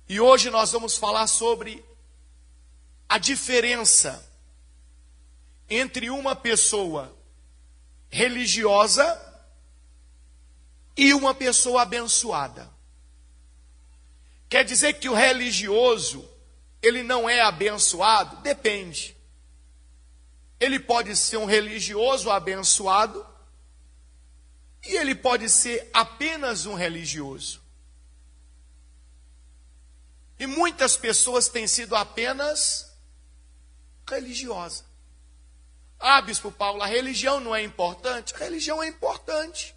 E hoje nós vamos falar sobre a diferença entre uma pessoa religiosa e uma pessoa abençoada. Quer dizer que o religioso, ele não é abençoado? Depende. Ele pode ser um religioso abençoado e ele pode ser apenas um religioso. E muitas pessoas têm sido apenas religiosas. Ah, Bispo Paulo, a religião não é importante? A religião é importante.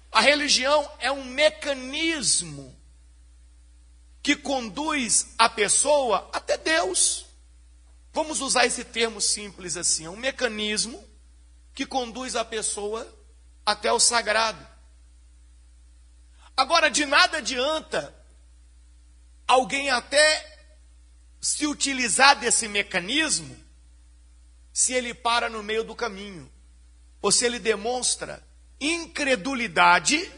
A religião é um mecanismo que conduz a pessoa até Deus. Vamos usar esse termo simples assim, é um mecanismo que conduz a pessoa até o sagrado. Agora, de nada adianta alguém até se utilizar desse mecanismo se ele para no meio do caminho, ou se ele demonstra incredulidade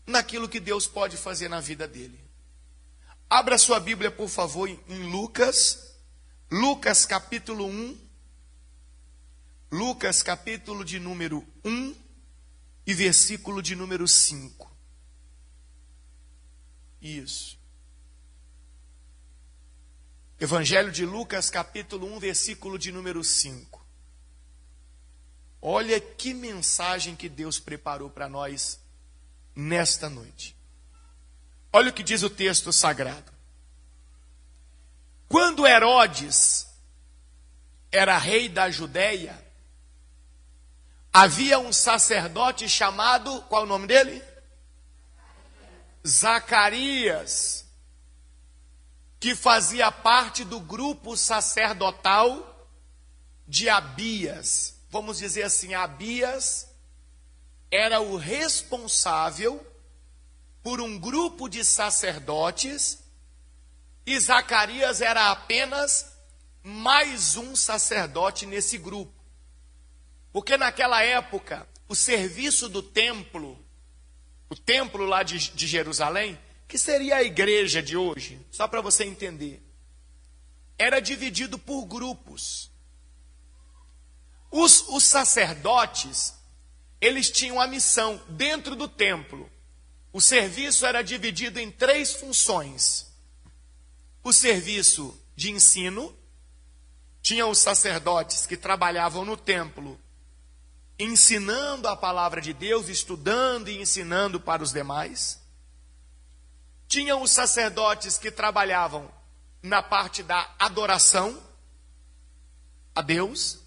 naquilo que Deus pode fazer na vida dele. Abra sua Bíblia, por favor, em Lucas capítulo 1, Lucas capítulo de número 1 e versículo de número 5. Isso. Evangelho de Lucas capítulo 1, versículo de número 5. Olha que mensagem que Deus preparou para nós nesta noite. Olha o que diz o texto sagrado. Quando Herodes era rei da Judéia, havia um sacerdote chamado, qual é o nome dele? Zacarias, que fazia parte do grupo sacerdotal de Abias. Vamos dizer assim, Abias era o responsável por um grupo de sacerdotes e Zacarias era apenas mais um sacerdote nesse grupo. Porque naquela época, o serviço do templo, o templo lá de Jerusalém, que seria a igreja de hoje, só para você entender, era dividido por grupos. Os sacerdotes, eles tinham a missão dentro do templo. O serviço era dividido em 3 funções. O serviço de ensino, tinha os sacerdotes que trabalhavam no templo, ensinando a palavra de Deus, estudando e ensinando para os demais. Tinham os sacerdotes que trabalhavam na parte da adoração a Deus,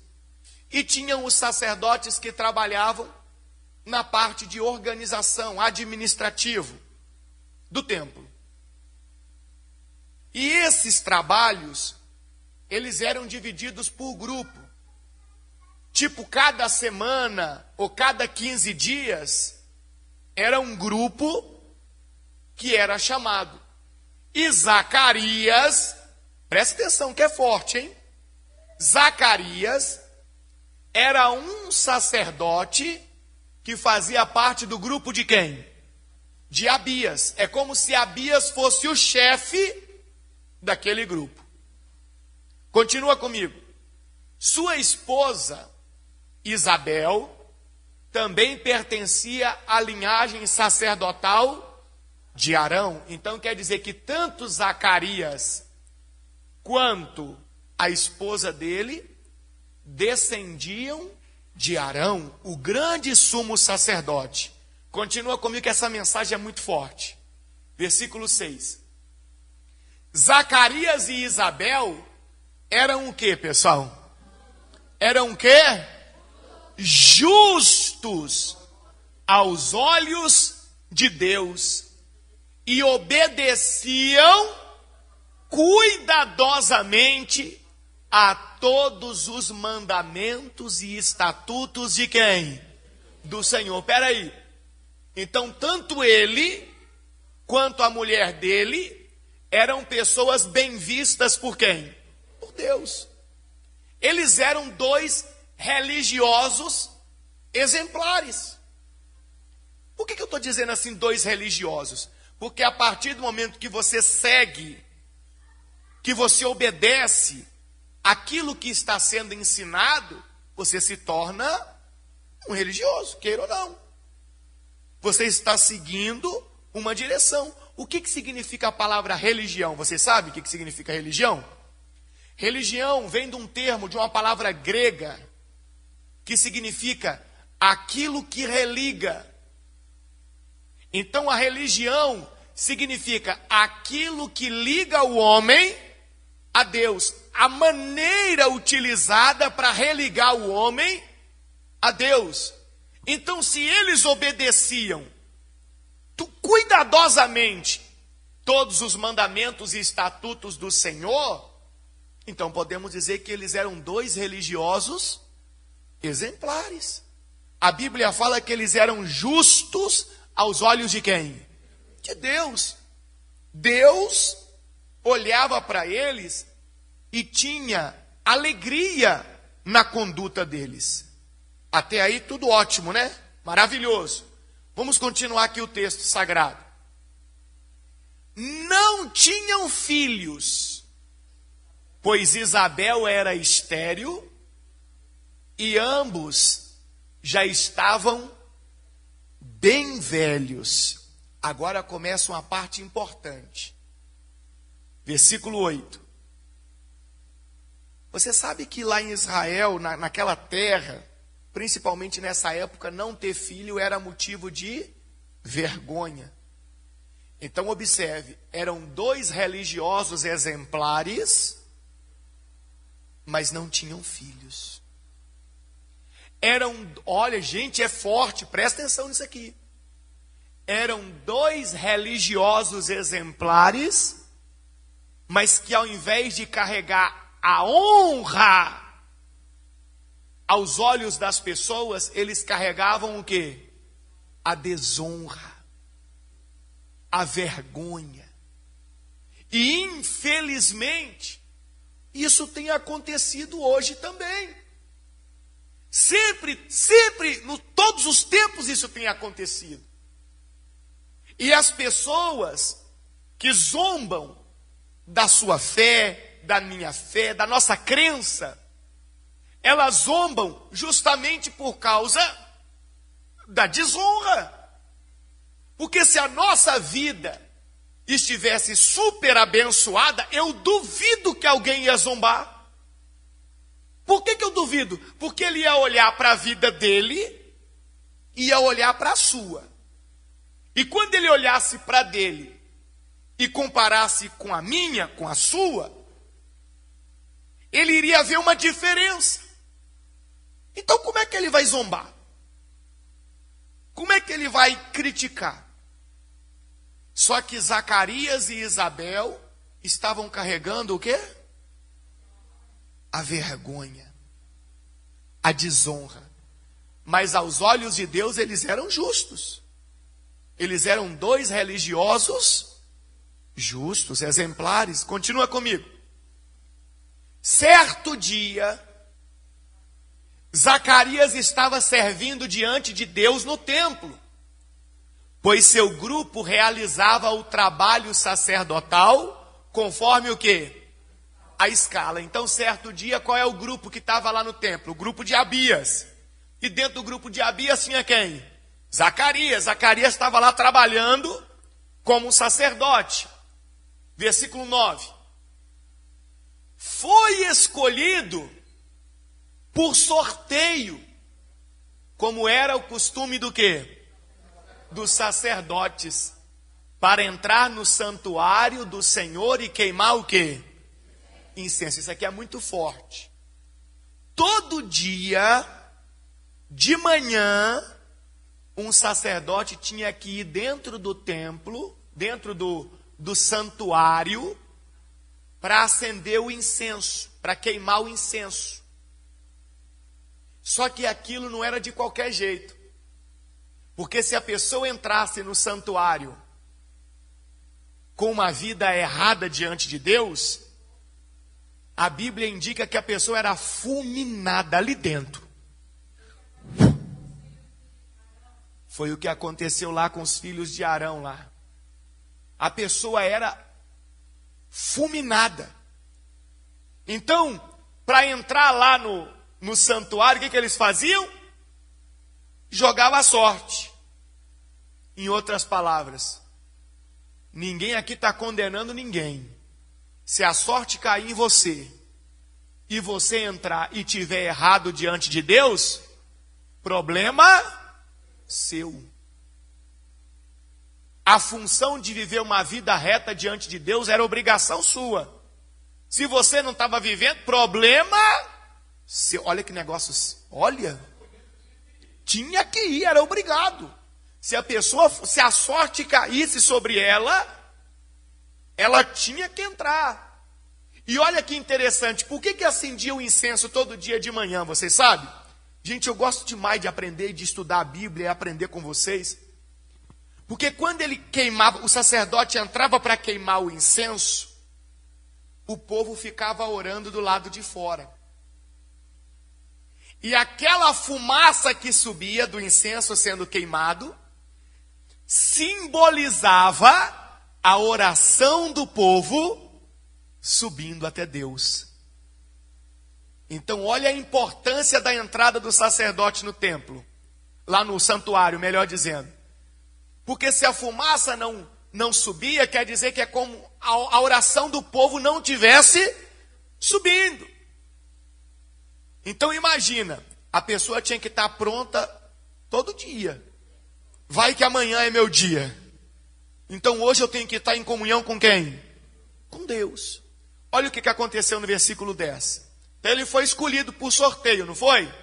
e tinham os sacerdotes que trabalhavam na parte de organização, administrativo do templo. E esses trabalhos, eles eram divididos por grupo. Tipo, cada semana ou cada 15 dias, era um grupo que era chamado. E Zacarias, presta atenção que é forte, hein? Zacarias era um sacerdote que fazia parte do grupo de quem? De Abias. É como se Abias fosse o chefe daquele grupo. Continua comigo. Sua esposa, Isabel, também pertencia à linhagem sacerdotal de Arão. Então quer dizer que tanto Zacarias quanto a esposa dele descendiam de Arão, o grande sumo sacerdote. Continua comigo que essa mensagem é muito forte. Versículo 6. Zacarias e Isabel eram o que, pessoal? Eram o que? Justos aos olhos de Deus e obedeciam cuidadosamente a todos os mandamentos e estatutos de quem? Do Senhor. Espera aí. Então, tanto ele quanto a mulher dele eram pessoas bem vistas por quem? Por Deus. Eles eram 2 religiosos exemplares. Por que eu estou dizendo assim 2 religiosos? Porque a partir do momento que você segue, que você obedece aquilo que está sendo ensinado, você se torna um religioso, queira ou não. Você está seguindo uma direção. O que significa a palavra religião? Você sabe o que significa religião? Religião vem de um termo, de uma palavra grega, que significa aquilo que religa. Então a religião significa aquilo que liga o homem a Deus. A maneira utilizada para religar o homem a Deus. Então, se eles obedeciam cuidadosamente todos os mandamentos e estatutos do Senhor, então podemos dizer que eles eram dois religiosos exemplares. A Bíblia fala que eles eram justos aos olhos de quem? De Deus. Deus olhava para eles e tinha alegria na conduta deles. Até aí tudo ótimo, né? Maravilhoso. Vamos continuar aqui o texto sagrado. Não tinham filhos, pois Isabel era estéril e ambos já estavam bem velhos. Agora começa uma parte importante. Versículo 8. Você sabe que lá em Israel, naquela terra, principalmente nessa época, não ter filho era motivo de vergonha. Então observe, eram dois religiosos exemplares, mas não tinham filhos. Olha gente, é forte, presta atenção nisso aqui. Eram dois religiosos exemplares, mas que ao invés de carregar a honra aos olhos das pessoas, eles carregavam o quê? A desonra, a vergonha. E infelizmente, isso tem acontecido hoje também. Sempre, todos os tempos isso tem acontecido. E as pessoas que zombam da sua fé, da minha fé, da nossa crença, elas zombam justamente por causa da desonra. Porque se a nossa vida estivesse super abençoada, eu duvido que alguém ia zombar. Por que eu duvido? Porque ele ia olhar para a vida dele e ia olhar para a sua. E quando ele olhasse para a dele e comparasse com a minha, com a sua, ele iria ver uma diferença. Então como é que ele vai zombar? Como é que ele vai criticar? Só que Zacarias e Isabel estavam carregando o quê? A vergonha, a desonra. Mas aos olhos de Deus eles eram justos. Eles eram dois religiosos justos, exemplares. Continua comigo. Certo dia, Zacarias estava servindo diante de Deus no templo, pois seu grupo realizava o trabalho sacerdotal conforme o quê? A escala. Então, certo dia, qual é o grupo que estava lá no templo? O grupo de Abias. E dentro do grupo de Abias tinha quem? Zacarias. Zacarias estava lá trabalhando como um sacerdote. Versículo 9. Foi escolhido por sorteio, como era o costume do quê? Dos sacerdotes, para entrar no santuário do Senhor e queimar o quê? Incenso. Isso aqui é muito forte. Todo dia, de manhã, um sacerdote tinha que ir dentro do templo, dentro do santuário, para acender o incenso, para queimar o incenso. Só que aquilo não era de qualquer jeito. Porque se a pessoa entrasse no santuário com uma vida errada diante de Deus, a Bíblia indica que a pessoa era fulminada ali dentro. Foi o que aconteceu lá com os filhos de Arão lá. a pessoa era fulminada. Então, para entrar lá no santuário, o que eles faziam? Jogava a sorte. Em outras palavras, ninguém aqui está condenando ninguém. Se a sorte cair em você, e você entrar e tiver errado diante de Deus, problema seu. A função de viver uma vida reta diante de Deus era obrigação sua. Se você não estava vivendo, problema seu. Olha que negócio, olha, tinha que ir, era obrigado. Se a sorte caísse sobre ela, ela tinha que entrar. E olha que interessante, por que acendia o incenso todo dia de manhã, vocês sabem? Gente, eu gosto demais de aprender e de estudar a Bíblia e aprender com vocês. Porque quando ele queimava, o sacerdote entrava para queimar o incenso, o povo ficava orando do lado de fora. E aquela fumaça que subia do incenso sendo queimado, simbolizava a oração do povo subindo até Deus. Então, olha a importância da entrada do sacerdote no templo, lá no santuário, melhor dizendo. Porque se a fumaça não subia, quer dizer que é como a oração do povo não tivesse subindo. Então, imagina, a pessoa tinha que estar pronta todo dia. Vai que amanhã é meu dia. Então hoje eu tenho que estar em comunhão com quem? Com Deus. Olha o que aconteceu no versículo 10. Então ele foi escolhido por sorteio, não foi?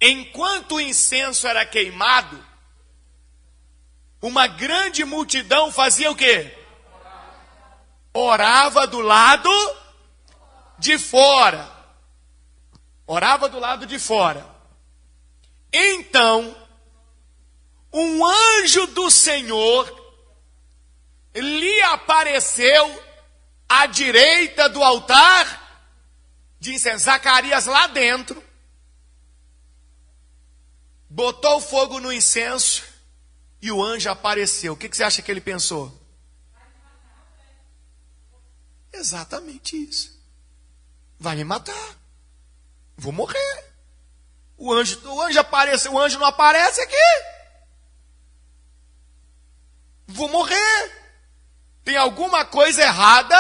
Enquanto o incenso era queimado, uma grande multidão fazia o quê? Orava do lado de fora. Orava do lado de fora. Então, um anjo do Senhor lhe apareceu à direita do altar de incenso. Zacarias lá dentro botou fogo no incenso e o anjo apareceu. O que você acha que ele pensou? Exatamente isso. Vai me matar. Vou morrer. O anjo aparece, o anjo não aparece aqui. Vou morrer. Tem alguma coisa errada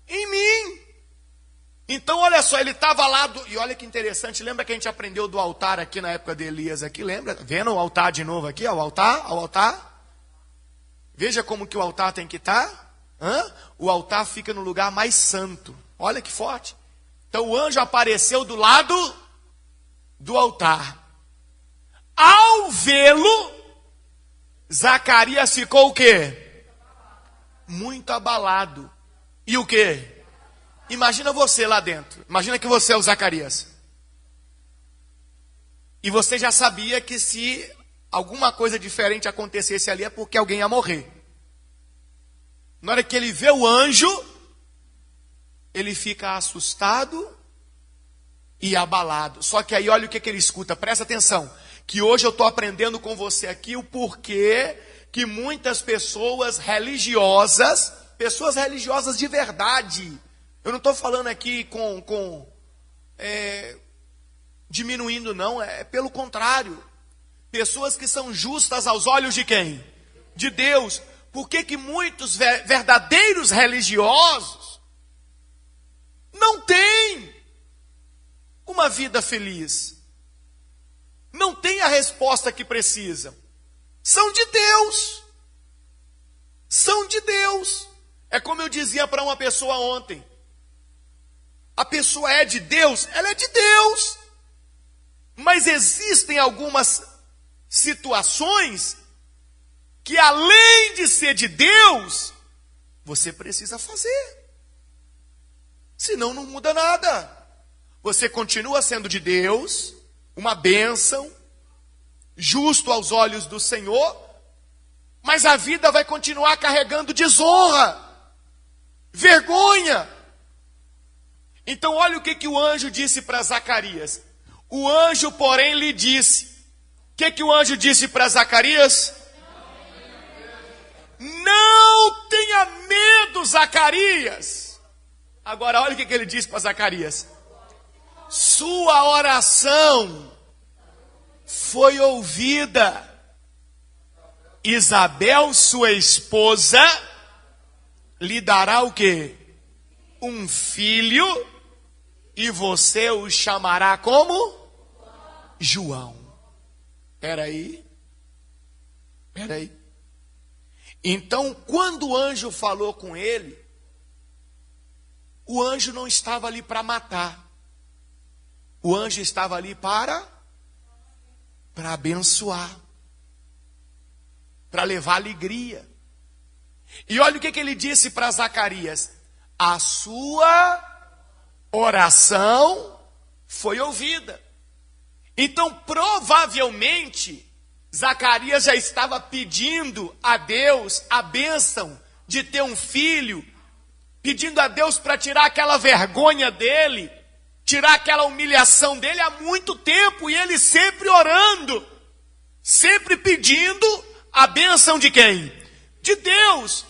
em mim. Então, olha só, ele estava lá, e olha que interessante, lembra que a gente aprendeu do altar aqui na época de Elias aqui, lembra? Vendo o altar de novo aqui, ó, o altar. Veja como que o altar tem que estar. O altar fica no lugar mais santo. Olha que forte. Então, o anjo apareceu do lado do altar. Ao vê-lo, Zacarias ficou o quê? Muito abalado. E o quê? Imagina você lá dentro. Imagina que você é o Zacarias. E você já sabia que se alguma coisa diferente acontecesse ali é porque alguém ia morrer. Na hora que ele vê o anjo, ele fica assustado e abalado. Só que aí olha o que ele escuta. Presta atenção. Que hoje eu estou aprendendo com você aqui o porquê que muitas pessoas religiosas de verdade, eu não estou falando aqui diminuindo não, é pelo contrário, pessoas que são justas aos olhos de quem? De Deus. Por que muitos verdadeiros religiosos não têm uma vida feliz? Não têm a resposta que precisam. São de Deus. São de Deus. É como eu dizia para uma pessoa ontem. A pessoa é de Deus, ela é de Deus. Mas existem algumas situações que além de ser de Deus, você precisa fazer. Senão não muda nada. Você continua sendo de Deus, uma bênção, justo aos olhos do Senhor, mas a vida vai continuar carregando desonra, vergonha. Então olha o que o anjo disse para Zacarias. O anjo, porém, lhe disse. O que o anjo disse para Zacarias? não tenha medo, Zacarias. Agora olha o que ele disse para Zacarias: sua oração foi ouvida. Isabel, sua esposa, lhe dará o quê? Um filho, e você o chamará como? João. Peraí. Então, quando o anjo falou com ele, o anjo não estava ali para matar. O anjo estava ali para abençoar, para levar alegria. E olha o que ele disse para Zacarias: a sua oração foi ouvida. Então, provavelmente, Zacarias já estava pedindo a Deus a bênção de ter um filho, pedindo a Deus para tirar aquela vergonha dele, tirar aquela humilhação dele há muito tempo, e ele sempre orando, sempre pedindo a bênção de quem? De Deus.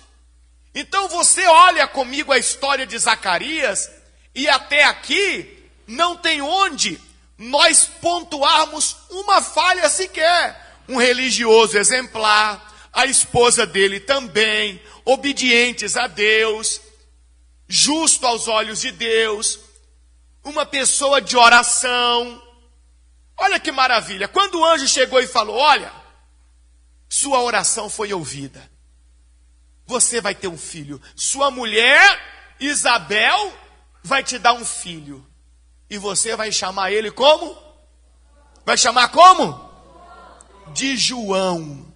Então você olha comigo a história de Zacarias, e até aqui não tem onde nós pontuarmos uma falha sequer. Um religioso exemplar, a esposa dele também, obedientes a Deus, justo aos olhos de Deus, uma pessoa de oração. Olha que maravilha, quando o anjo chegou e falou: olha, sua oração foi ouvida, você vai ter um filho, sua mulher Isabel vai te dar um filho, e você vai chamar ele como? Vai chamar como? De João.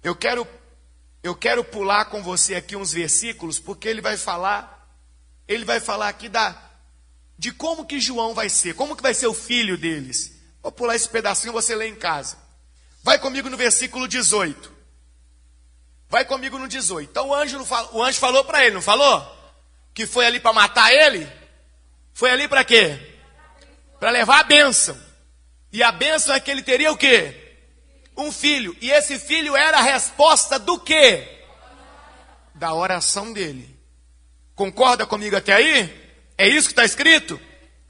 Eu quero pular com você aqui uns versículos, porque ele vai falar aqui de como que João vai ser, como que vai ser o filho deles. Vou pular esse pedacinho, você lê em casa. Vai comigo no versículo 18. Vai comigo no 18. Então o anjo falou para ele, não falou? Que foi ali para matar ele? Foi ali para quê? Para levar a bênção. E a bênção é que ele teria o quê? Um filho. E esse filho era a resposta do quê? Da oração dele. Concorda comigo até aí? É isso que está escrito?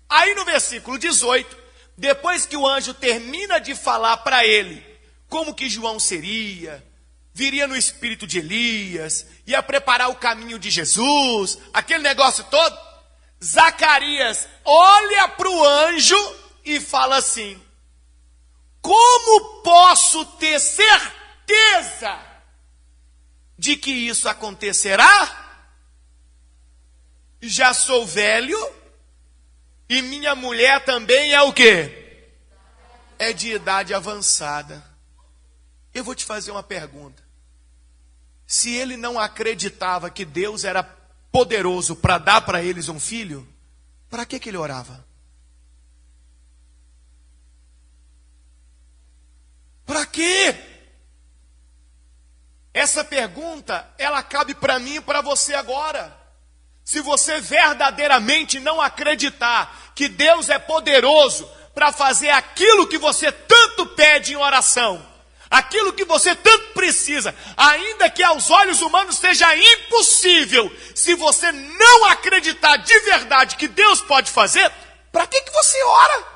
Aí no versículo 18, depois que o anjo termina de falar para ele como que João seria, viria no espírito de Elias, ia preparar o caminho de Jesus, aquele negócio todo, Zacarias olha para o anjo e fala assim: como posso ter certeza de que isso acontecerá? Já sou velho e minha mulher também é o quê? É de idade avançada. Eu vou te fazer uma pergunta. Se ele não acreditava que Deus era poderoso para dar para eles um filho, para que ele orava? Para quê? Essa pergunta, ela cabe para mim e para você agora. Se você verdadeiramente não acreditar que Deus é poderoso para fazer aquilo que você tanto pede em oração, aquilo que você tanto precisa, ainda que aos olhos humanos seja impossível, se você não acreditar de verdade que Deus pode fazer, para que você ora?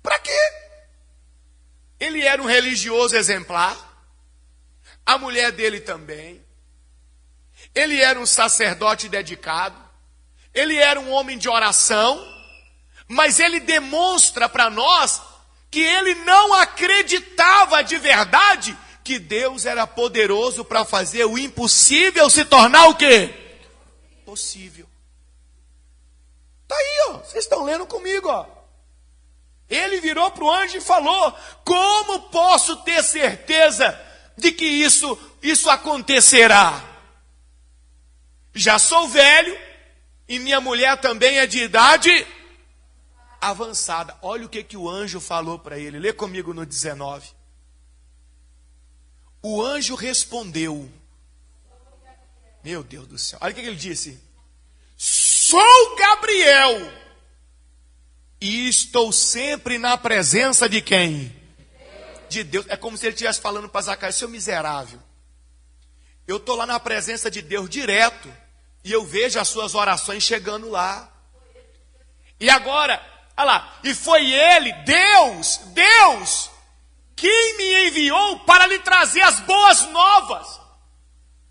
Para quê? Ele era um religioso exemplar, a mulher dele também. Ele era um sacerdote dedicado, ele era um homem de oração, mas ele demonstra para nós que ele não acreditava de verdade que Deus era poderoso para fazer o impossível se tornar o quê? Possível. Está aí, ó. Vocês estão lendo comigo, ó. Ele virou para o anjo e falou: como posso ter certeza de que isso acontecerá? Já sou velho e minha mulher também é de idade avançada. Olha o que o anjo falou para ele. Lê comigo no 19. O anjo respondeu. Meu Deus do céu. Olha o que ele disse. Sou Gabriel e estou sempre na presença de quem? de Deus. É como se ele estivesse falando para Zacarias: seu miserável, eu estou lá na presença de Deus direto, e eu vejo as suas orações chegando lá. E agora, olha lá, e foi ele, Deus, quem me enviou para lhe trazer as boas novas.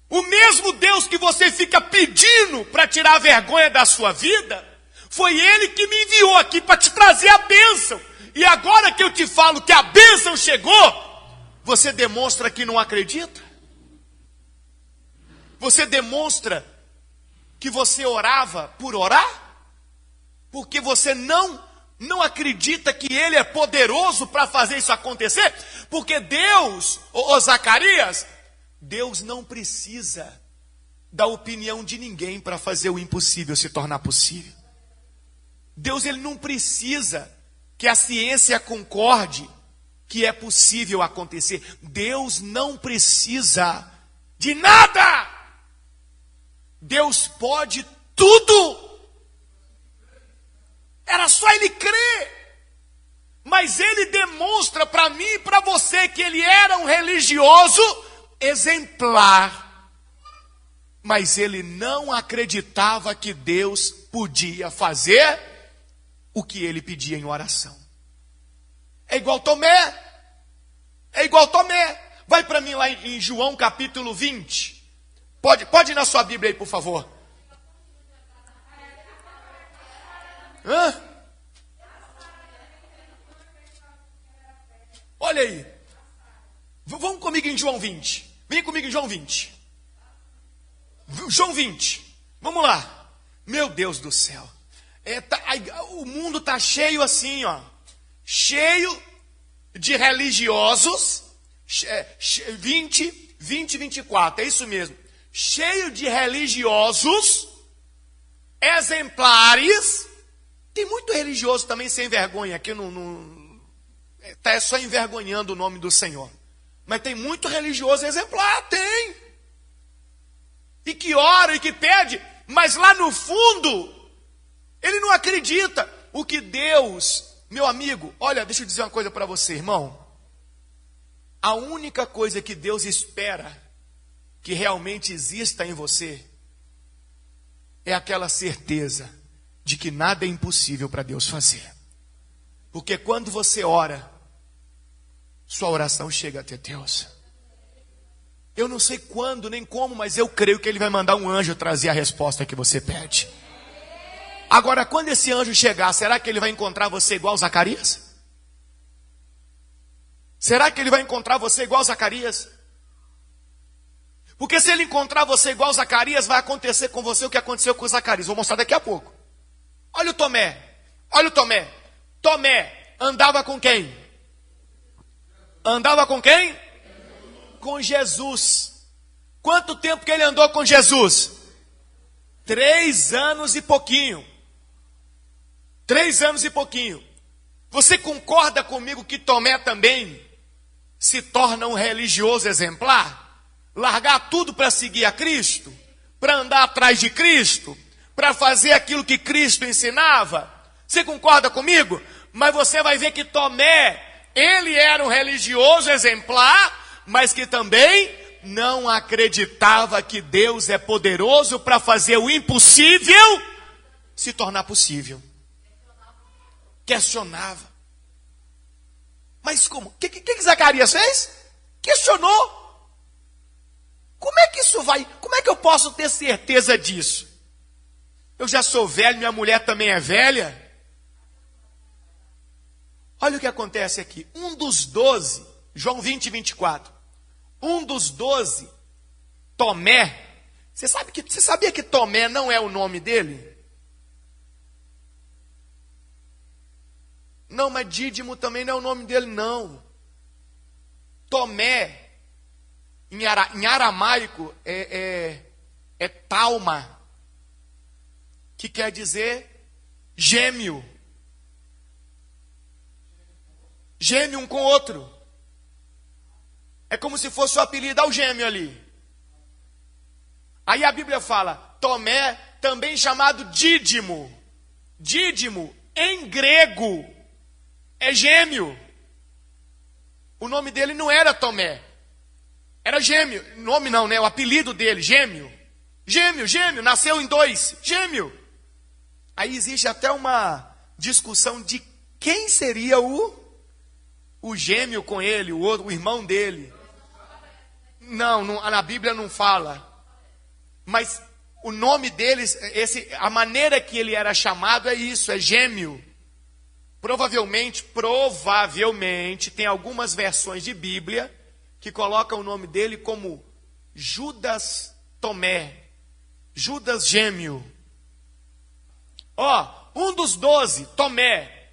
O mesmo Deus que você fica pedindo para tirar a vergonha da sua vida, foi ele que me enviou aqui para te trazer a bênção. E agora que eu te falo que a bênção chegou, você demonstra que não acredita? Você demonstra que você orava por orar? Porque você não acredita que ele é poderoso para fazer isso acontecer? Porque Deus, ô Zacarias, Deus não precisa da opinião de ninguém para fazer o impossível se tornar possível. Deus, ele não precisa que a ciência concorde que é possível acontecer. Deus não precisa de nada. Deus pode tudo. Era só ele crer. Mas ele demonstra para mim e para você que ele era um religioso exemplar. Mas ele não acreditava que Deus podia fazer o que ele pedia em oração. É igual Tomé. Vai para mim lá em João capítulo 20. Pode ir na sua Bíblia aí, por favor. Olha aí. Vamos comigo em João 20. Vem comigo em João 20. João 20. Vamos lá. Meu Deus do céu. O mundo está cheio assim, ó. Cheio de religiosos. 20, 24. É isso mesmo. Cheio de religiosos exemplares. Tem muito religioso também sem vergonha aqui, está só envergonhando o nome do Senhor. Mas tem muito religioso exemplar, tem. E que ora e que pede, mas lá no fundo, ele não acredita. O que Deus, meu amigo, olha, deixa eu dizer uma coisa para você, irmão. A única coisa que Deus espera que realmente exista em você é aquela certeza de que nada é impossível para Deus fazer. Porque quando você ora, sua oração chega até Deus. Eu não sei quando nem como, mas eu creio que ele vai mandar um anjo trazer a resposta que você pede. Agora, quando esse anjo chegar, será que ele vai encontrar você igual Zacarias? Será que ele vai encontrar você igual Zacarias? Porque se ele encontrar você igual Zacarias, vai acontecer com você o que aconteceu com Zacarias. Vou mostrar daqui a pouco. Olha o Tomé. Tomé andava com quem? Andava com quem? Com Jesus. Quanto tempo que ele andou com Jesus? 3 anos e pouquinho. 3 anos e pouquinho. Você concorda comigo que Tomé também se torna um religioso exemplar? Largar tudo para seguir a Cristo? Para andar atrás de Cristo? Para fazer aquilo que Cristo ensinava? Você concorda comigo? Mas você vai ver que Tomé, ele era um religioso exemplar, mas que também não acreditava que Deus é poderoso para fazer o impossível se tornar possível. Questionava. Mas como? O que Zacarias fez? Questionou. Como é que isso vai? Como é que eu posso ter certeza disso? Eu já sou velho, minha mulher também é velha. Olha o que acontece aqui. Um dos 12, João 20, 24. Um dos 12, Tomé. Você sabia que Tomé não é o nome dele? Não, mas Dídimo também não é o nome dele, não. Tomé, em aramaico, é Talma, que quer dizer gêmeo. Gêmeo um com o outro. É como se fosse o apelido ao gêmeo ali. Aí a Bíblia fala, Tomé, também chamado Dídimo. Dídimo, em grego, é gêmeo. o nome dele não era Tomé, era Gêmeo. Nome não, né? O apelido dele, Gêmeo. Gêmeo, nasceu em 2, Gêmeo. Aí existe até uma discussão de quem seria o gêmeo com ele, o irmão dele. Não, na Bíblia não fala. Mas o nome deles, a maneira que ele era chamado é isso, é Gêmeo. Provavelmente, tem algumas versões de Bíblia que colocam o nome dele como Judas Tomé, Judas Gêmeo. Um dos 12, Tomé,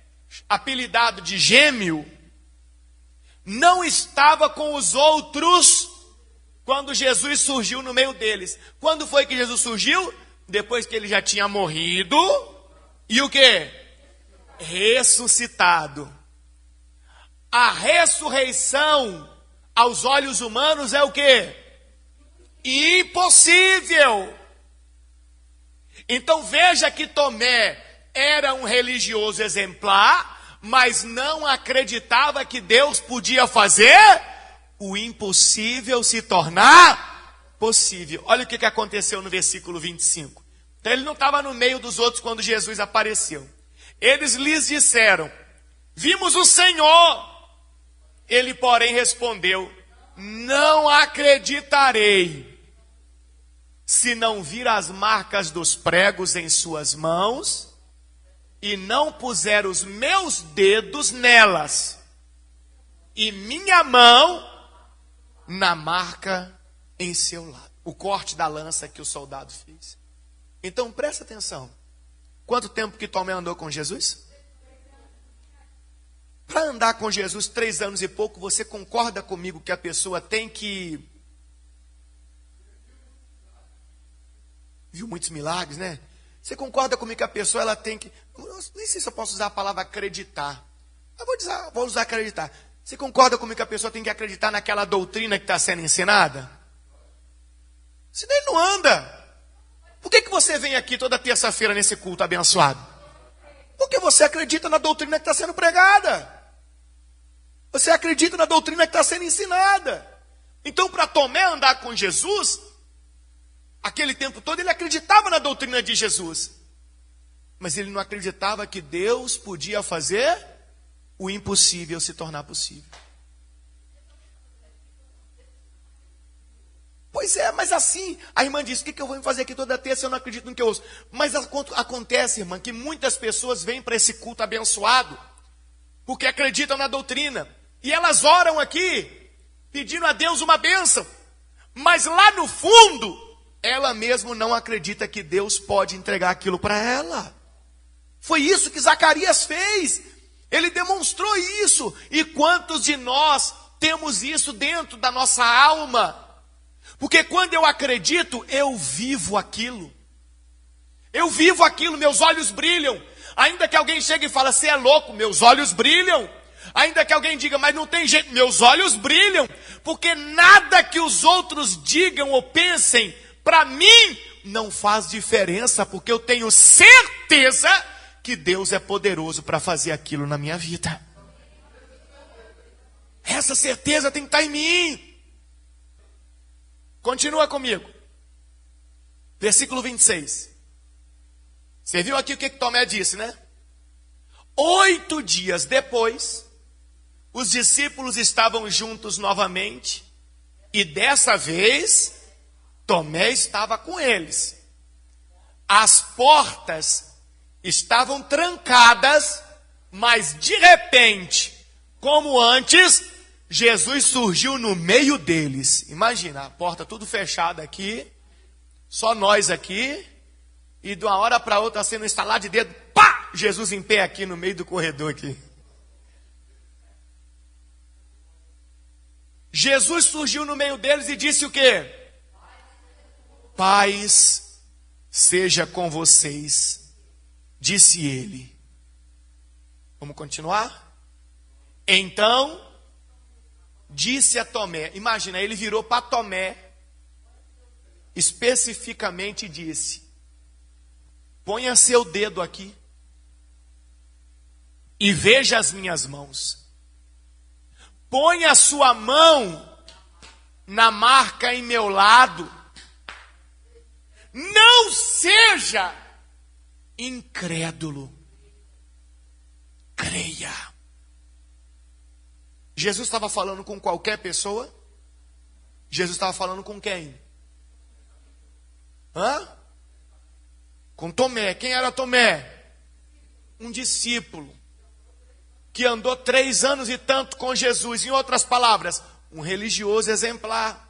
apelidado de Gêmeo, não estava com os outros quando Jesus surgiu no meio deles. Quando foi que Jesus surgiu? Depois que ele já tinha morrido. E o quê? Ressuscitado. A ressurreição, aos olhos humanos, é o quê? Impossível. Então veja que Tomé era um religioso exemplar, mas não acreditava que Deus podia fazer o impossível se tornar possível. Olha o que aconteceu no versículo 25. Então ele não estava no meio dos outros quando Jesus apareceu. Eles lhes disseram: vimos o Senhor. Ele, porém, respondeu: não acreditarei se não vir as marcas dos pregos em suas mãos e não puser os meus dedos nelas e minha mão na marca em seu lado. O corte da lança que o soldado fez. Então presta atenção. Quanto tempo que Tomé andou com Jesus? Para andar com Jesus 3 anos e pouco, você concorda comigo que a pessoa tem que... Viu muitos milagres, né? Você concorda comigo que a pessoa ela tem que... Nem sei se eu posso usar a palavra acreditar. Eu vou usar acreditar. Você concorda comigo que a pessoa tem que acreditar naquela doutrina que está sendo ensinada? Senão ele não anda. Por que você vem aqui toda terça-feira nesse culto abençoado? Porque você acredita na doutrina que está sendo pregada. Você acredita na doutrina que está sendo ensinada. Então, para Tomé andar com Jesus, aquele tempo todo ele acreditava na doutrina de Jesus. Mas ele não acreditava que Deus podia fazer o impossível se tornar possível. Pois é, mas assim, a irmã disse: o que eu vou fazer aqui toda terça se eu não acredito no que eu ouço? Mas acontece, irmã, que muitas pessoas vêm para esse culto abençoado porque acreditam na doutrina. E elas oram aqui, pedindo a Deus uma bênção. Mas lá no fundo, ela mesmo não acredita que Deus pode entregar aquilo para ela. Foi isso que Zacarias fez. Ele demonstrou isso. E quantos de nós temos isso dentro da nossa alma? Porque quando eu acredito, eu vivo aquilo. Eu vivo aquilo, meus olhos brilham. Ainda que alguém chegue e fale: você é louco, meus olhos brilham. Ainda que alguém diga: mas não tem jeito, meus olhos brilham. Porque nada que os outros digam ou pensem, para mim, não faz diferença. Porque eu tenho certeza que Deus é poderoso para fazer aquilo na minha vida. Essa certeza tem que estar em mim. Continua comigo. Versículo 26. Você viu aqui o que Tomé disse, né? 8 dias depois, os discípulos estavam juntos novamente. E dessa vez, Tomé estava com eles. As portas estavam trancadas, mas de repente, como antes, Jesus surgiu no meio deles. Imagina, a porta tudo fechada aqui, só nós aqui, e de uma hora para outra sendo instalado de dedo, pá! Jesus em pé aqui no meio do corredor aqui. Jesus surgiu no meio deles e disse o quê? Paz seja com vocês, disse ele. Vamos continuar? Então disse a Tomé, imagina, ele virou para Tomé, especificamente disse: ponha seu dedo aqui e veja as minhas mãos. põe a sua mão na marca em meu lado. Não seja incrédulo, creia. Jesus estava falando com qualquer pessoa? Jesus estava falando com quem? Com Tomé. Quem era Tomé? Um discípulo que andou 3 anos e tanto com Jesus. Em outras palavras, um religioso exemplar.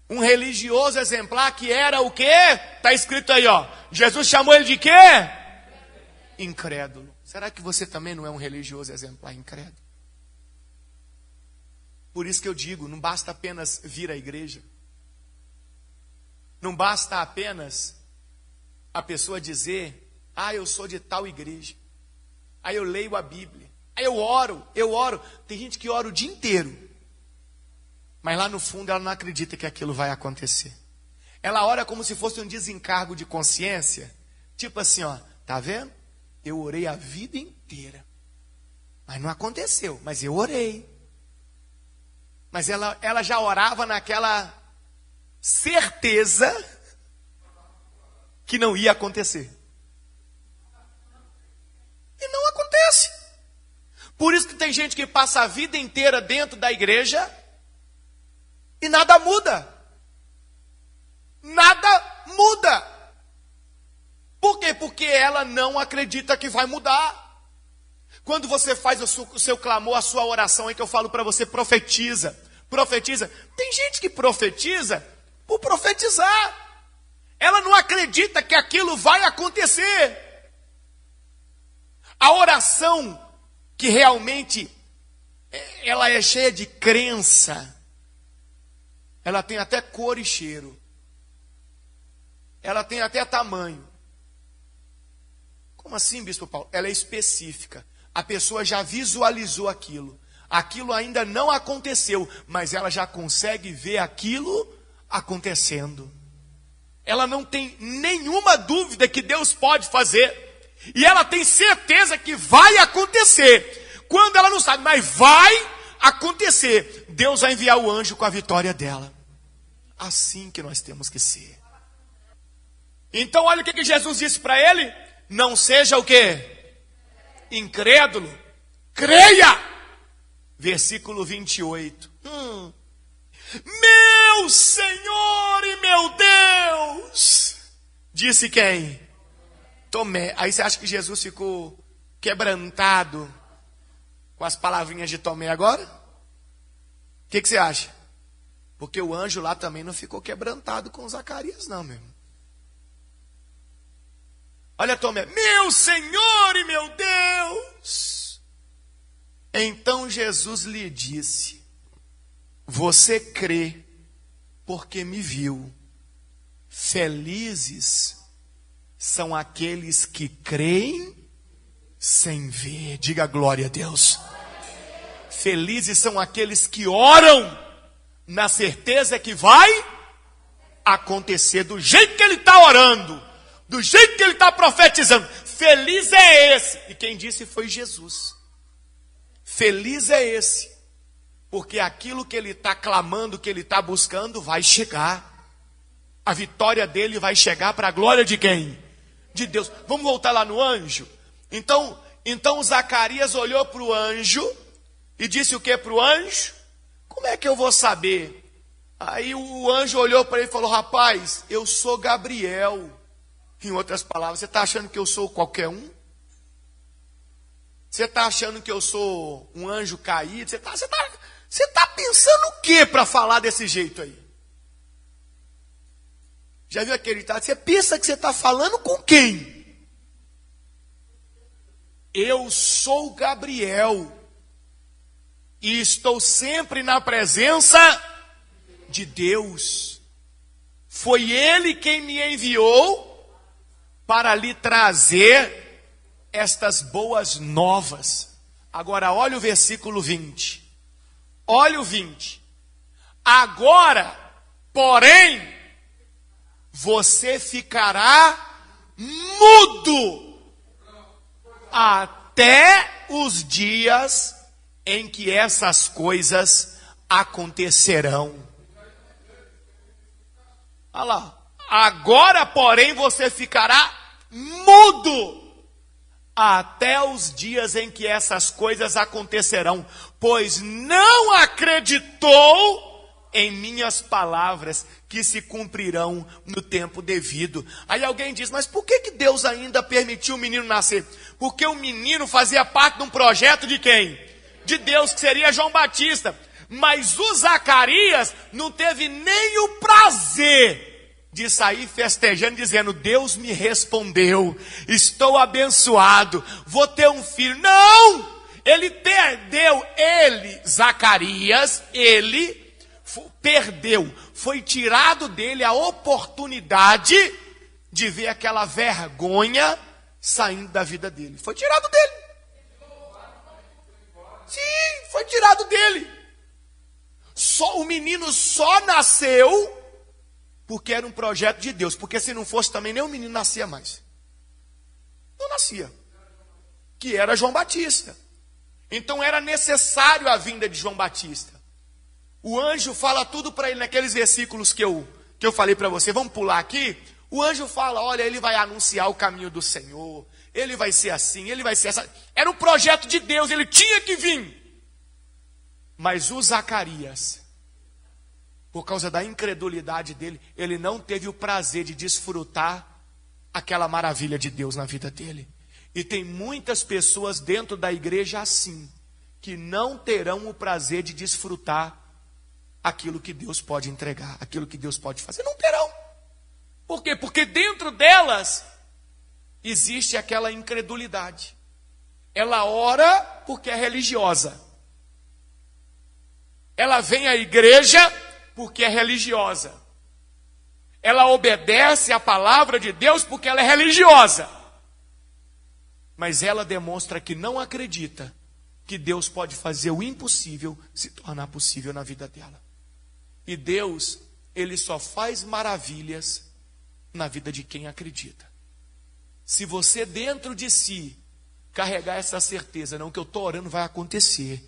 Um religioso exemplar que era o quê? Está escrito aí, ó. Jesus chamou ele de quê? Incrédulo. Será que você também não é um religioso exemplar incrédulo? Por isso que eu digo, não basta apenas vir à igreja. Não basta apenas a pessoa dizer, eu sou de tal igreja. Aí eu leio a Bíblia. Aí eu oro. Tem gente que ora o dia inteiro. Mas lá no fundo ela não acredita que aquilo vai acontecer. Ela ora como se fosse um desencargo de consciência. Tipo assim, tá vendo? Eu orei a vida inteira. Mas não aconteceu, mas eu orei. Mas ela já orava naquela certeza que não ia acontecer. E não acontece. Por isso que tem gente que passa a vida inteira dentro da igreja e nada muda. Nada muda. Por quê? Porque ela não acredita que vai mudar. Quando você faz o seu clamor, a sua oração, aí que eu falo para você, profetiza. Profetiza. Tem gente que profetiza por profetizar. Ela não acredita que aquilo vai acontecer. A oração que realmente ela é cheia de crença, ela tem até cor e cheiro. Ela tem até tamanho. Como assim, Bispo Paulo? Ela é específica. A pessoa já visualizou aquilo. Aquilo ainda não aconteceu, mas ela já consegue ver aquilo acontecendo. Ela não tem nenhuma dúvida que Deus pode fazer. E ela tem certeza que vai acontecer. Quando ela não sabe, mas vai acontecer. Deus vai enviar o anjo com a vitória dela. Assim que nós temos que ser. Então olha o que Jesus disse para ele. Não seja o quê? Incrédulo. Creia. Versículo 28. Meu Senhor e meu Deus. Disse quem? Tomé. Aí você acha que Jesus ficou quebrantado com as palavrinhas de Tomé agora? O que você acha? Porque o anjo lá também não ficou quebrantado com Zacarias não, meu irmão. Olha Tomé, meu Senhor e meu Deus. Então Jesus lhe disse, você crê porque me viu. Felizes são aqueles que creem sem ver. Diga glória a Deus. Felizes são aqueles que oram na certeza que vai acontecer do jeito que ele está orando. Do jeito que ele está profetizando. Feliz é esse. E quem disse foi Jesus. Feliz é esse. Porque aquilo que ele está clamando, que ele está buscando, vai chegar. A vitória dele vai chegar para a glória de quem? De Deus. Vamos voltar lá no anjo? Então Zacarias olhou para o anjo e disse o que para o anjo? Como é que eu vou saber? Aí o anjo olhou para ele e falou, rapaz, eu sou Gabriel. Em outras palavras, você está achando que eu sou qualquer um? Você está achando que eu sou um anjo caído? Você tá pensando o que para falar desse jeito aí? Já viu aquele ditado? Você pensa que você está falando com quem? Eu sou Gabriel. E estou sempre na presença de Deus. Foi Ele quem me enviou para lhe trazer estas boas novas. Agora olha o versículo 20. Olha o 20. Agora, porém, você ficará mudo até os dias em que essas coisas acontecerão. Olha lá. Agora, porém, você ficará mudo até os dias em que essas coisas acontecerão, pois não acreditou em minhas palavras, que se cumprirão no tempo devido. Aí alguém diz, mas por que Deus ainda permitiu o menino nascer? Porque o menino fazia parte de um projeto de quem? De Deus, que seria João Batista. Mas o Zacarias não teve nem o prazer de sair festejando, dizendo, Deus me respondeu, estou abençoado, vou ter um filho. Não! Ele perdeu, Zacarias, perdeu, foi tirado dele a oportunidade de ver aquela vergonha saindo da vida dele. Foi tirado dele. Sim, foi tirado dele. O menino só nasceu porque era um projeto de Deus. Porque se não fosse também, nem o menino nascia mais. Não nascia. Que era João Batista. Então era necessário a vinda de João Batista. O anjo fala tudo para ele naqueles versículos que eu falei para você. Vamos pular aqui. O anjo fala, olha, ele vai anunciar o caminho do Senhor. Ele vai ser assim, ele vai ser essa. Era um projeto de Deus, ele tinha que vir. Mas o Zacarias, por causa da incredulidade dele, ele não teve o prazer de desfrutar aquela maravilha de Deus na vida dele. E tem muitas pessoas dentro da igreja assim, que não terão o prazer de desfrutar aquilo que Deus pode entregar, aquilo que Deus pode fazer. Não terão. Por quê? Porque dentro delas existe aquela incredulidade. Ela ora porque é religiosa. Ela vem à igreja porque é religiosa. Ela obedece à palavra de Deus porque ela é religiosa. Mas ela demonstra que não acredita que Deus pode fazer o impossível se tornar possível na vida dela. E Deus, Ele só faz maravilhas na vida de quem acredita. Se você dentro de si carregar essa certeza, não, que eu estou orando vai acontecer,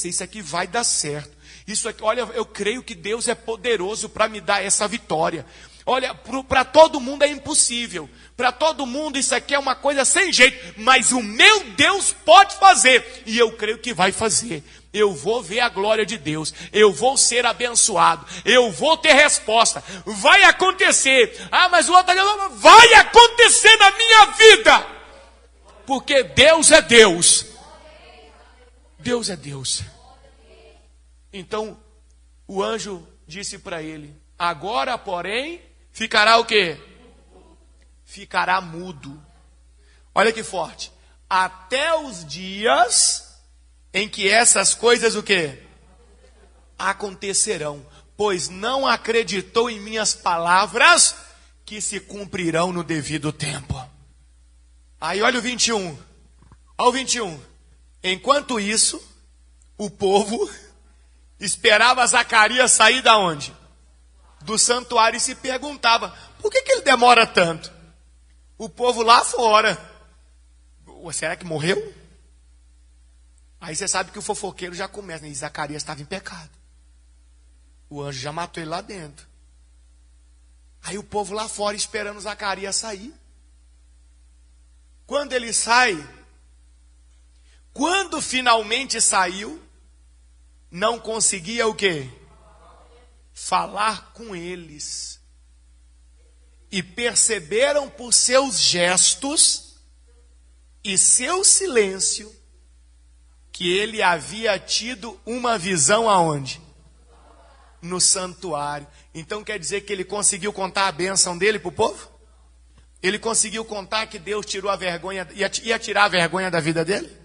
isso aqui vai dar certo. Isso aqui, olha, eu creio que Deus é poderoso para me dar essa vitória. Olha, para todo mundo é impossível. Para todo mundo isso aqui é uma coisa sem jeito. Mas o meu Deus pode fazer. E eu creio que vai fazer. Eu vou ver a glória de Deus. Eu vou ser abençoado. Eu vou ter resposta. Vai acontecer. Ah, mas o outro vai acontecer na minha vida. Porque Deus é Deus. Deus é Deus. Então, o anjo disse para ele, agora, porém, ficará o quê? Ficará mudo. Olha que forte. Até os dias em que essas coisas o quê? Acontecerão. Pois não acreditou em minhas palavras que se cumprirão no devido tempo. Aí olha o 21. Olha o 21. Enquanto isso, o povo esperava Zacarias sair da onde? Do santuário, e se perguntava, por que ele demora tanto? O povo lá fora, será que morreu? Aí você sabe que o fofoqueiro já começa, né? E Zacarias estava em pecado. O anjo já matou ele lá dentro. Aí o povo lá fora esperando Zacarias sair. Quando ele sai, quando finalmente saiu, não conseguia o quê? Falar com eles. E perceberam por seus gestos e seu silêncio que ele havia tido uma visão aonde? No santuário. Então quer dizer que ele conseguiu contar a bênção dele para o povo? Ele conseguiu contar que Deus tirou a vergonha, ia tirar a vergonha da vida dele?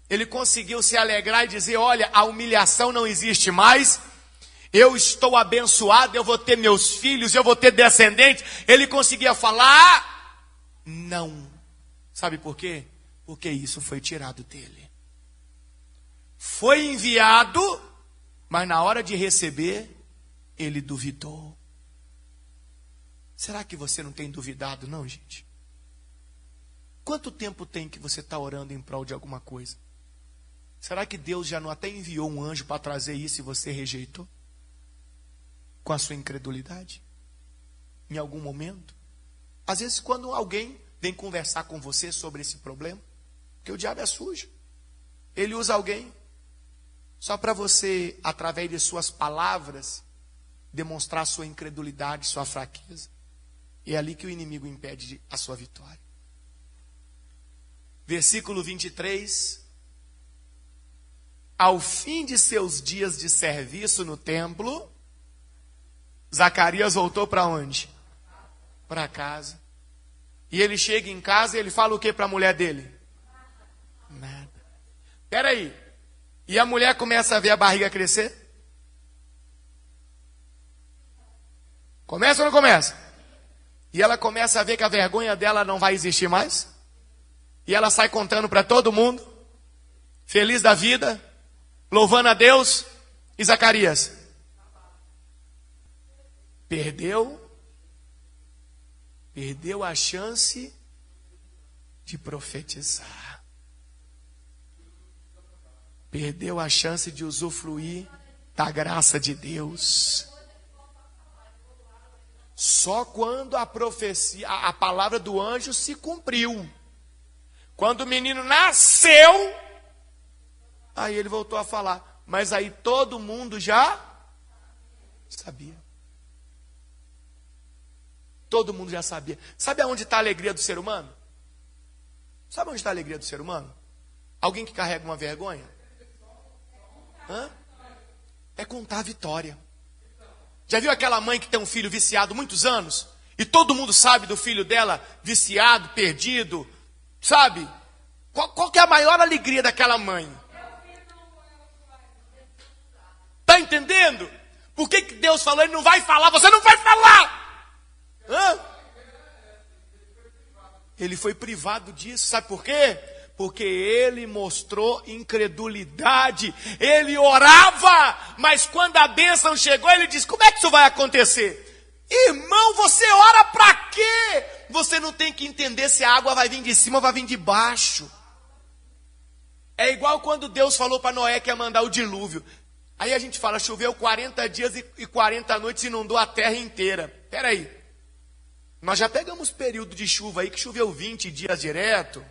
Ele conseguiu se alegrar e dizer, olha, a humilhação não existe mais, eu estou abençoado, eu vou ter meus filhos, eu vou ter descendentes. Ele conseguia falar? Não. Sabe por quê? Porque isso foi tirado dele. Foi enviado, mas na hora de receber, ele duvidou. Será que você não tem duvidado, não, gente? Quanto tempo tem que você está orando em prol de alguma coisa? Será que Deus já não até enviou um anjo para trazer isso e você rejeitou? Com a sua incredulidade? Em algum momento? Às vezes quando alguém vem conversar com você sobre esse problema, porque o diabo é sujo. Ele usa alguém só para você, através de suas palavras, demonstrar sua incredulidade, sua fraqueza. E é ali que o inimigo impede a sua vitória. Versículo 23. Ao fim de seus dias de serviço no templo, Zacarias voltou para onde? Para casa. E ele chega em casa e ele fala o que para a mulher dele? Nada. Espera aí. E a mulher começa a ver a barriga crescer? Começa ou não começa? E ela começa a ver que a vergonha dela não vai existir mais? E ela sai contando para todo mundo, feliz da vida, louvando a Deus. E Zacarias perdeu a chance de profetizar. Perdeu a chance de usufruir da graça de Deus. Só quando a profecia, a palavra do anjo se cumpriu. Quando o menino nasceu, aí ele voltou a falar. Mas aí todo mundo já sabia. Todo mundo já sabia. Sabe aonde está a alegria do ser humano? Sabe onde está a alegria do ser humano? Alguém que carrega uma vergonha? É contar a vitória. Já viu aquela mãe que tem um filho viciado muitos anos? E todo mundo sabe do filho dela viciado, perdido, sabe? Qual que é a maior alegria daquela mãe? Está entendendo? Por que Deus falou, ele não vai falar, você não vai falar? Ele foi privado disso, sabe por quê? Porque ele mostrou incredulidade. Ele orava, mas quando a bênção chegou, ele disse, como é que isso vai acontecer? Irmão, você ora para quê? Você não tem que entender se a água vai vir de cima ou vai vir de baixo. É igual quando Deus falou para Noé que ia mandar o dilúvio. Aí a gente fala, choveu 40 dias e 40 noites e inundou a terra inteira. Espera aí. Nós já pegamos período de chuva aí que choveu 20 dias direto.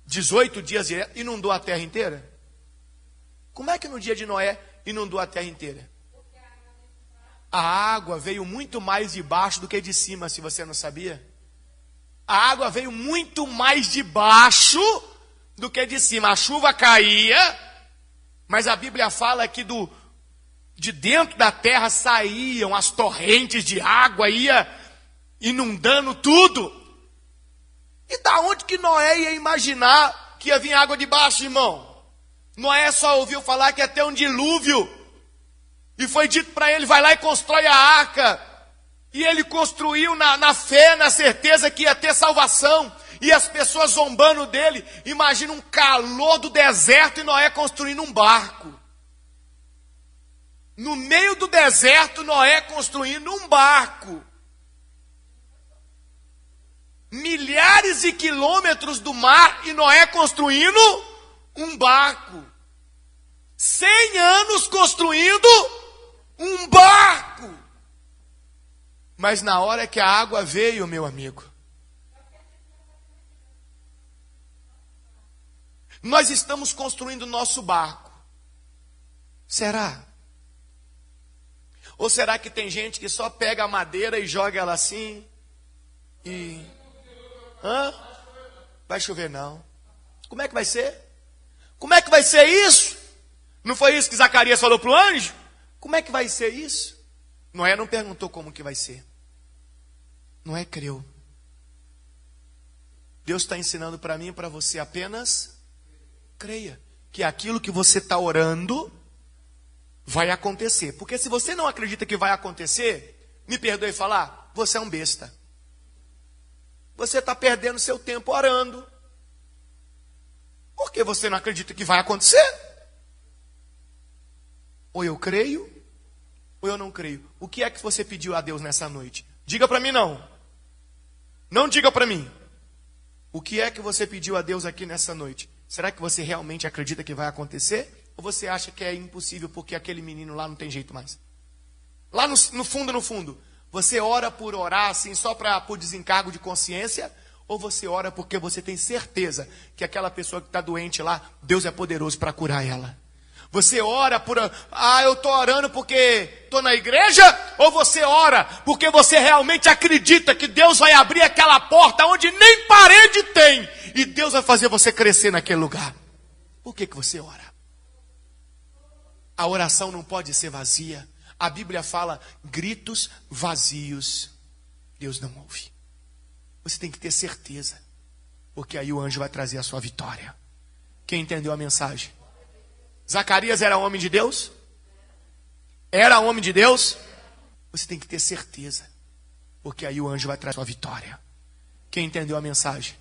18 dias direto, inundou a terra inteira? Como é que no dia de Noé inundou a terra inteira? A água veio muito mais de baixo do que de cima, se você não sabia. A água veio muito mais de baixo do que de cima. A chuva caía, mas a Bíblia fala que de dentro da terra saíam as torrentes de água, ia inundando tudo. E da onde que Noé ia imaginar que ia vir água de baixo, irmão? Noé só ouviu falar que ia ter um dilúvio. E foi dito para ele, vai lá e constrói a arca. E ele construiu na fé, na certeza que ia ter salvação. E as pessoas zombando dele. Imagina um calor do deserto e Noé construindo um barco. No meio do deserto, Noé construindo um barco. Milhares de quilômetros do mar e Noé construindo um barco. 100 anos construindo um barco. Mas na hora que a água veio, meu amigo, nós estamos construindo o nosso barco. Será? Ou será que tem gente que só pega a madeira e joga ela assim e... Vai chover não. Como é que vai ser? Como é que vai ser isso? Não foi isso que Zacarias falou para o anjo? Como é que vai ser isso? Noé não perguntou como que vai ser. Noé creu. Deus está ensinando para mim e para você apenas creia. Que aquilo que você está orando vai acontecer. Porque se você não acredita que vai acontecer, me perdoe falar, você é um besta. Você está perdendo seu tempo orando. Por que você não acredita que vai acontecer? Ou eu creio, ou eu não creio. O que é que você pediu a Deus nessa noite? Diga para mim não. Não diga para mim. O que é que você pediu a Deus aqui nessa noite? Será que você realmente acredita que vai acontecer? Ou você acha que é impossível porque aquele menino lá não tem jeito mais? Lá no fundo, você ora por orar assim só por desencargo de consciência? Ou você ora porque você tem certeza que aquela pessoa que está doente lá, Deus é poderoso para curar ela? Você ora por... eu estou orando porque estou na igreja? Ou você ora porque você realmente acredita que Deus vai abrir aquela porta onde nem parede tem? E Deus vai fazer você crescer naquele lugar? Por que você ora? A oração não pode ser vazia. A Bíblia fala gritos vazios. Deus não ouve. Você tem que ter certeza. Porque aí o anjo vai trazer a sua vitória. Quem entendeu a mensagem? Zacarias era homem de Deus? Era homem de Deus? Você tem que ter certeza. Porque aí o anjo vai trazer a sua vitória. Quem entendeu a mensagem?